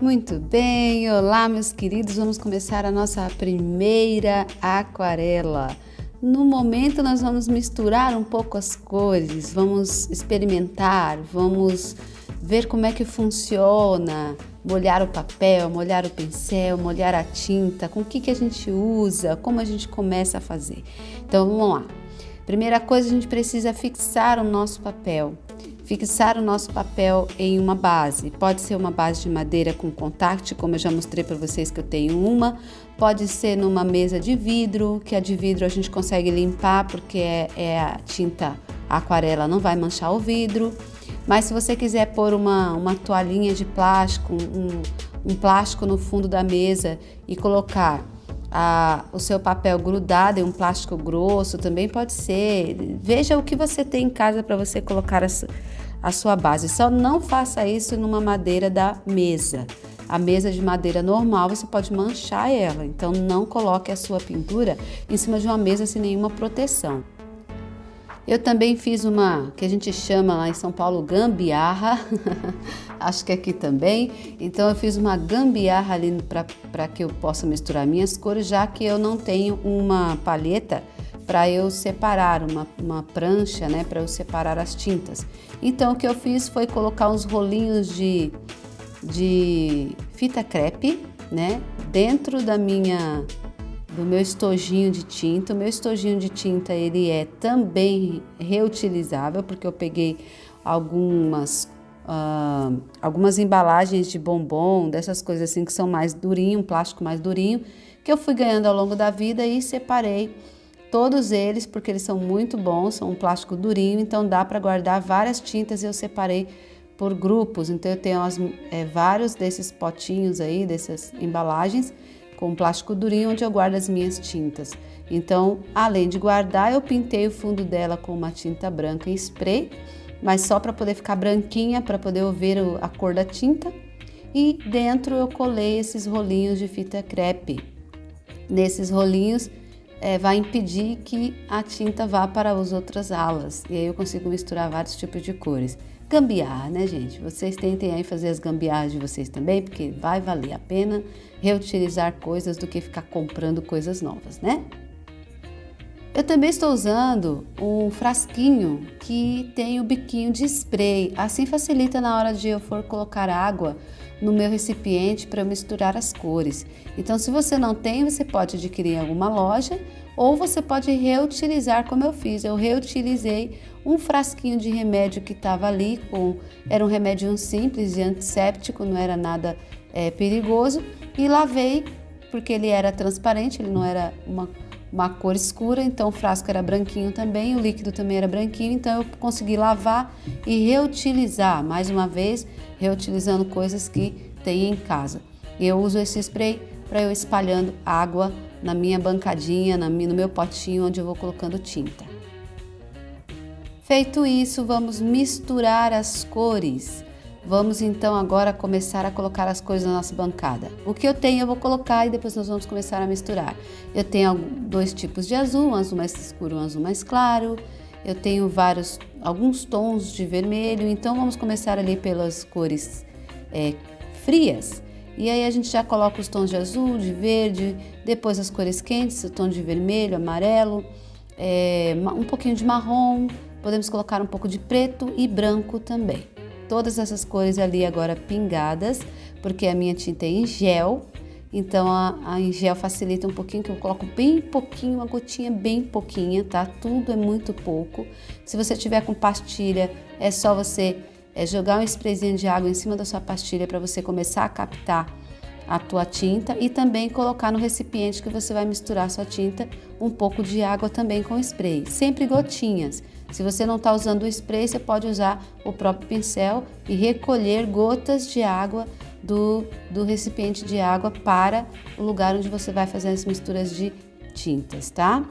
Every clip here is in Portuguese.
Muito bem, olá meus queridos, vamos começar a nossa primeira aquarela. No momento nós vamos misturar um pouco as cores, vamos experimentar, vamos ver como é que funciona, molhar o papel, molhar o pincel, molhar a tinta, com o que a gente usa, como a gente começa a fazer. Então vamos lá. Primeira coisa, a gente precisa fixar o nosso papel. Fixar o nosso papel em uma base. Pode ser uma base de madeira com contact, como eu já mostrei para vocês que eu tenho uma. Pode ser numa mesa de vidro, que a de vidro a gente consegue limpar porque é a tinta a aquarela, não vai manchar o vidro. Mas se você quiser pôr uma toalhinha de plástico, um plástico no fundo da mesa e colocar o seu papel grudado em um plástico grosso, também pode ser. Veja o que você tem em casa para você colocar a sua base. Só não faça isso numa madeira da mesa. A mesa de madeira normal você pode manchar ela, então não coloque a sua pintura em cima de uma mesa sem nenhuma proteção. Eu também fiz uma, que a gente chama lá em São Paulo, gambiarra, acho que aqui também. Então eu fiz uma gambiarra ali para que eu possa misturar minhas cores, já que eu não tenho uma palheta para eu separar, uma prancha, né, para eu separar as tintas. Então o que eu fiz foi colocar uns rolinhos de fita crepe, né, dentro do meu estojinho de tinta. O meu estojinho de tinta ele é também reutilizável, porque eu peguei algumas embalagens de bombom, dessas coisas assim que são mais durinho, um plástico mais durinho, que eu fui ganhando ao longo da vida e separei todos eles, porque eles são muito bons, são um plástico durinho, então dá para guardar várias tintas e eu separei por grupos. Então eu tenho vários desses potinhos aí, dessas embalagens, com plástico durinho onde eu guardo as minhas tintas. Então, além de guardar, eu pintei o fundo dela com uma tinta branca em spray, mas só para poder ficar branquinha, para poder ver a cor da tinta. E dentro eu colei esses rolinhos de fita crepe. Nesses rolinhos vai impedir que a tinta vá para as outras alas. E aí eu consigo misturar vários tipos de cores. Gambiarra, né, gente? Vocês tentem aí fazer as gambiarras de vocês também, porque vai valer a pena reutilizar coisas do que ficar comprando coisas novas, né? Eu também estou usando um frasquinho que tem o biquinho de spray. Assim facilita na hora de eu for colocar água no meu recipiente para misturar as cores. Então, se você não tem, você pode adquirir em alguma loja ou você pode reutilizar como eu fiz. Eu reutilizei um frasquinho de remédio que estava ali, era um remédio simples de antisséptico, não era nada perigoso, e lavei porque ele era transparente, ele não era uma cor escura, então o frasco era branquinho também, o líquido também era branquinho, então eu consegui lavar e reutilizar, mais uma vez, reutilizando coisas que tem em casa. Eu uso esse spray para eu espalhando água na minha bancadinha, no meu potinho onde eu vou colocando tinta. Feito isso, vamos misturar as cores. Vamos então agora começar a colocar as cores na nossa bancada. O que eu tenho eu vou colocar e depois nós vamos começar a misturar. Eu tenho dois tipos de azul, um azul mais escuro, um azul mais claro. Eu tenho alguns tons de vermelho, então vamos começar ali pelas cores frias. E aí a gente já coloca os tons de azul, de verde, depois as cores quentes, o tom de vermelho, amarelo, um pouquinho de marrom, podemos colocar um pouco de preto e branco também. Todas essas cores ali agora pingadas, porque a minha tinta é em gel, então a em gel facilita um pouquinho, que eu coloco bem pouquinho, uma gotinha bem pouquinha, tá? Tudo é muito pouco. Se você tiver com pastilha, é só você jogar um sprayzinho de água em cima da sua pastilha para você começar a captar a tua tinta e também colocar no recipiente que você vai misturar a sua tinta um pouco de água também com spray, sempre gotinhas. Se você não está usando o spray, você pode usar o próprio pincel e recolher gotas de água do recipiente de água para o lugar onde você vai fazer as misturas de tintas, tá?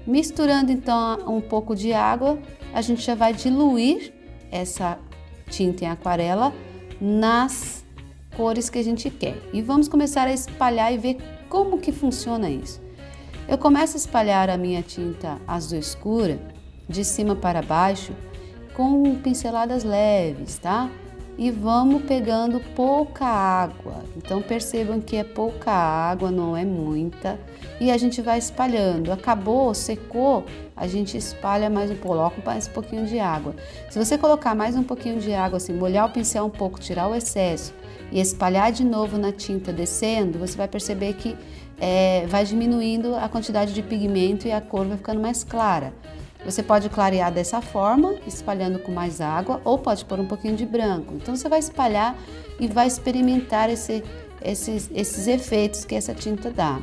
Misturando então um pouco de água, a gente já vai diluir essa tinta em aquarela nas cores que a gente quer. E vamos começar a espalhar e ver como que funciona isso. Eu começo a espalhar a minha tinta azul escura de cima para baixo com pinceladas leves, tá? e vamos pegando pouca água. Então percebam que é pouca água, não é muita, e a gente vai espalhando. Acabou, secou, a gente espalha mais um pouco, coloca mais um pouquinho de água. Se você colocar mais um pouquinho de água, assim, molhar o pincel um pouco, tirar o excesso e espalhar de novo na tinta descendo, você vai perceber que vai diminuindo a quantidade de pigmento e a cor vai ficando mais clara. Você pode clarear dessa forma, espalhando com mais água, ou pode pôr um pouquinho de branco. Então você vai espalhar e vai experimentar esses efeitos que essa tinta dá.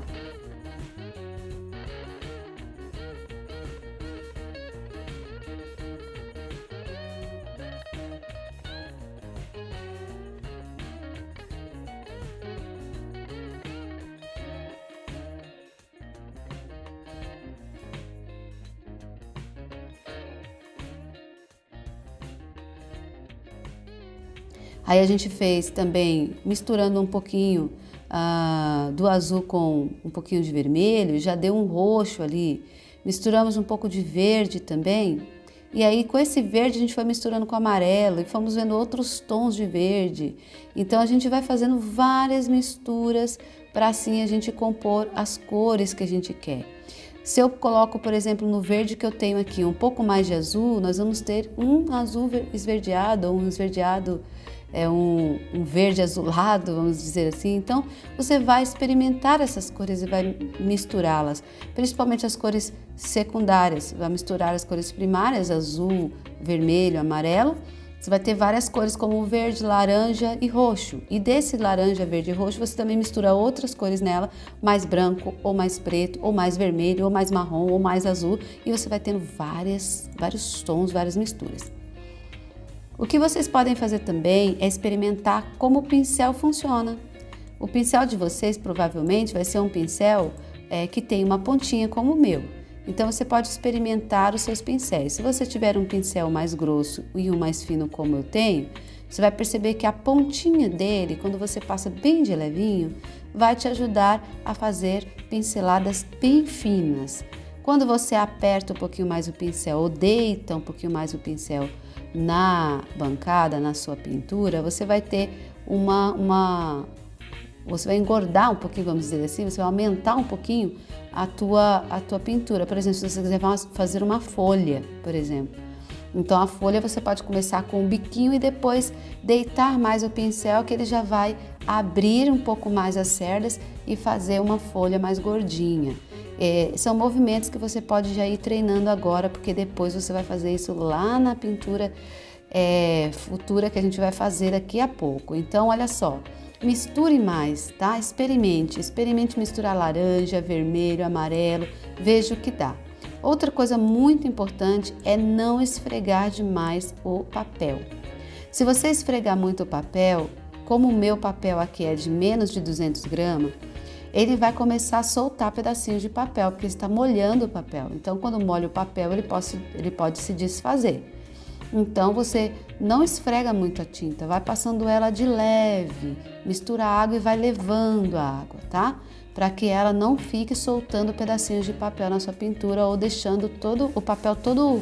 Aí a gente fez também, misturando um pouquinho do azul com um pouquinho de vermelho, já deu um roxo ali. Misturamos um pouco de verde também. E aí com esse verde a gente foi misturando com amarelo e fomos vendo outros tons de verde. Então a gente vai fazendo várias misturas para assim a gente compor as cores que a gente quer. Se eu coloco, por exemplo, no verde que eu tenho aqui um pouco mais de azul, nós vamos ter um azul esverdeado ou um esverdeado, um verde azulado, vamos dizer assim. Então, você vai experimentar essas cores e vai misturá-las, principalmente as cores secundárias. Vai misturar as cores primárias, azul, vermelho, amarelo. Você vai ter várias cores como verde, laranja e roxo. E desse laranja, verde e roxo, você também mistura outras cores nela, mais branco, ou mais preto, ou mais vermelho, ou mais marrom, ou mais azul. E você vai tendo vários tons, várias misturas. O que vocês podem fazer também é experimentar como o pincel funciona. O pincel de vocês provavelmente vai ser um pincel que tem uma pontinha como o meu. Então você pode experimentar os seus pincéis. Se você tiver um pincel mais grosso e um mais fino como eu tenho, você vai perceber que a pontinha dele, quando você passa bem de levinho, vai te ajudar a fazer pinceladas bem finas. Quando você aperta um pouquinho mais o pincel ou deita um pouquinho mais o pincel na bancada, na sua pintura, você vai ter você vai engordar um pouquinho, vamos dizer assim, você vai aumentar um pouquinho a tua pintura. Por exemplo, se você quiser fazer uma folha, por exemplo. Então a folha você pode começar com um biquinho e depois deitar mais o pincel, que ele já vai abrir um pouco mais as cerdas e fazer uma folha mais gordinha. São movimentos que você pode já ir treinando agora, porque depois você vai fazer isso lá na pintura futura que a gente vai fazer daqui a pouco. Então olha só, misture mais, tá? Experimente misturar laranja, vermelho, amarelo, veja o que dá. Outra coisa muito importante é não esfregar demais o papel. Se você esfregar muito o papel, como o meu papel aqui é de menos de 200 gramas, ele vai começar a soltar pedacinhos de papel, porque está molhando o papel. Então, quando molha o papel, ele pode se desfazer. Então, você não esfrega muito a tinta, vai passando ela de leve, mistura a água e vai levando a água, tá? Para que ela não fique soltando pedacinhos de papel na sua pintura ou deixando o papel todo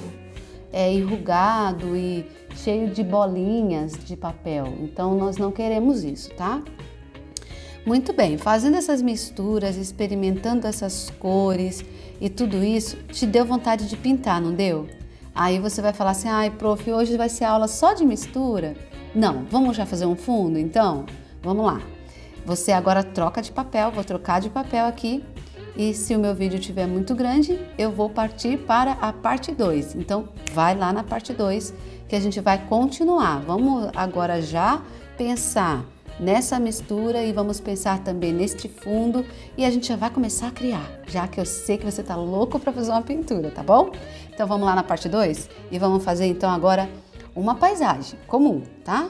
enrugado e cheio de bolinhas de papel. Então, nós não queremos isso, tá? Muito bem, fazendo essas misturas, experimentando essas cores e tudo isso, te deu vontade de pintar, não deu? Aí você vai falar assim, ai, prof, hoje vai ser aula só de mistura? Não, vamos já fazer um fundo, então? Vamos lá. Você agora troca de papel, vou trocar de papel aqui. E se o meu vídeo estiver muito grande, eu vou partir para a parte 2. Então, vai lá na parte 2 que a gente vai continuar. Vamos agora já pensar nessa mistura e vamos pensar também neste fundo e a gente já vai começar a criar, já que eu sei que você tá louco para fazer uma pintura, tá bom? Então vamos lá na parte 2 e vamos fazer então agora uma paisagem comum, tá?